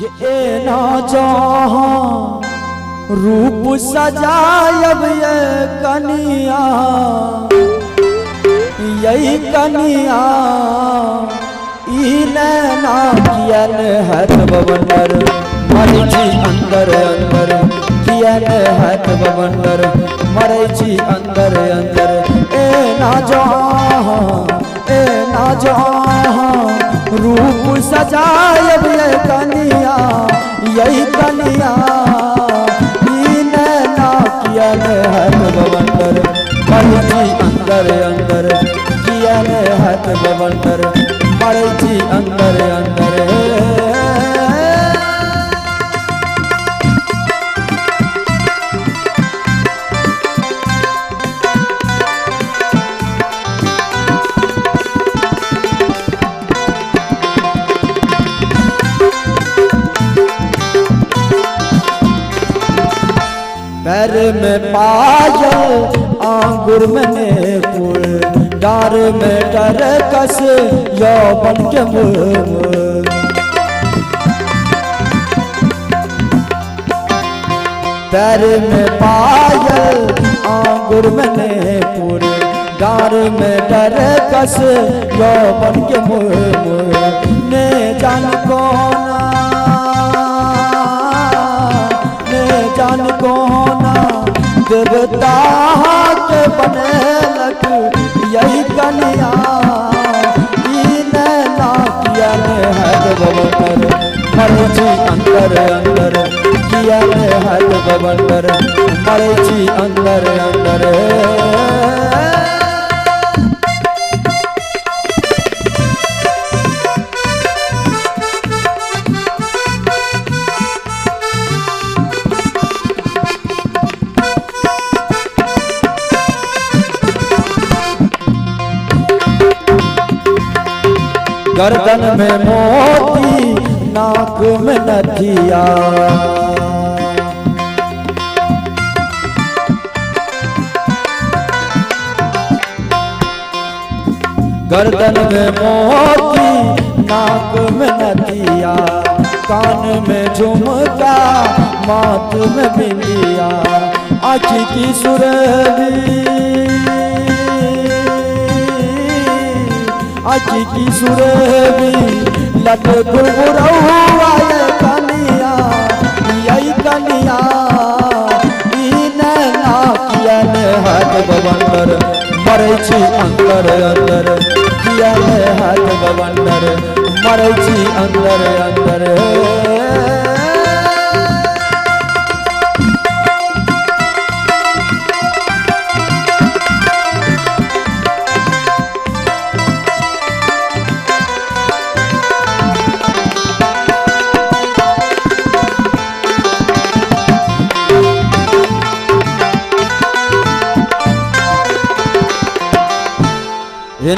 ये ना जहाँ रूप सजायब ये कनिया, यही कनिया नैना कियन हथ बवंडर मरची अंदर अंदर, कियन हथ बवंडर मरची अंदर अंदर। ए ना जहाँ रूप सजायब ये कनिया, यही कनिया नैना कियन हथ बवंडर मरची अंदर अंदर, कियन हथ बवंडर मरची अंदर अंदर। पैर में पायल आंगुर में फूल, डार में टरकस यौवन के मूल। पैर में पायल आंगुर में फूल, डार में टरकस यौवन के मूल। ने जान कोना, ने जान कोना देवता के बने लग यही कनिया, नैना कियन हथ बवंडर मरची अंदर अंदर, कियन हथ बवंडर मरची अंदर अंदर। गर्दन में मोती नाक में नथिया, गर्दन में मोती नाक में नथिया, कान में झुमका माथ में बिंदिया, आँखी की सुरभि आँखी की सुरभि लट घुरघुरौआ ये कनिया, यही कनिया नैना कियन हथ बवंडर मरची अंदर अंदर, कियन हथ बवंडर मरची अंदर अंदर।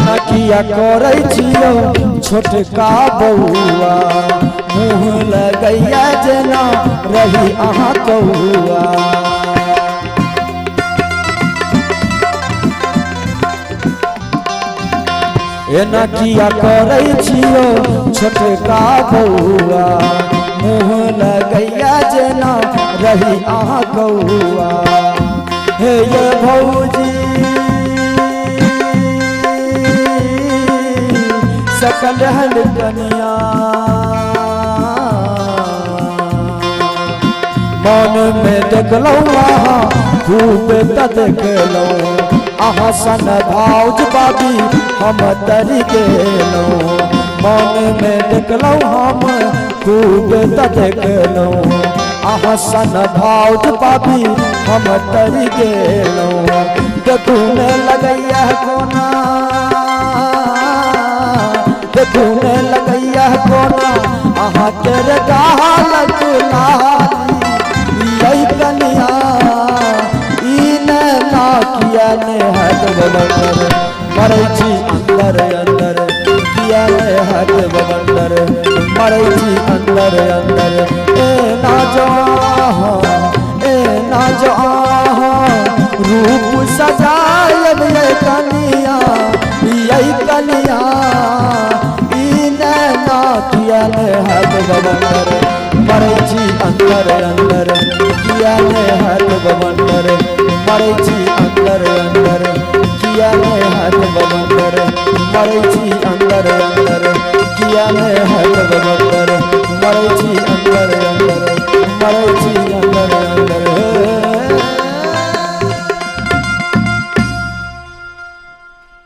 नकिया करे छियो छोटका बउआ, मुँह लगैया जेना रही अहाँ कौआ। नकिया करे छियो छोटका बउआ, मुँह लगैया जेना रही अहाँ कौआ। हे ये भौजी सकल हल कनिया, मन में देखलौ आहा खूब त देखलौ, आहा सन भाउज बाबी हम तरी गेलौ। मन में देखलौ हम खूब त देखलौ, आहा सन भाउज बाबी हम तरी गेलौ। देखूने लगैया कोना, देखूने लगैया कोना आहा तेरे गाल गुलाली, यही कनिया नैना कियन हथ बवंडर मरची अंदर अंदर, कियन हथ बवंडर मरची अंदर अंदर। ए ना जहाँ रूप सजायब ये कनिया, यही कनिया नैना कियन हथ बवंडर अंदर अंदर किया ने हाथ बवंडर मरै छी अंदर अंदर किया ने हाथ बवंडर मरै छी अंदर अंदर किया ने हाथ बवंडर मरै छी अंदर अंदर मरै छी अंदर अंदर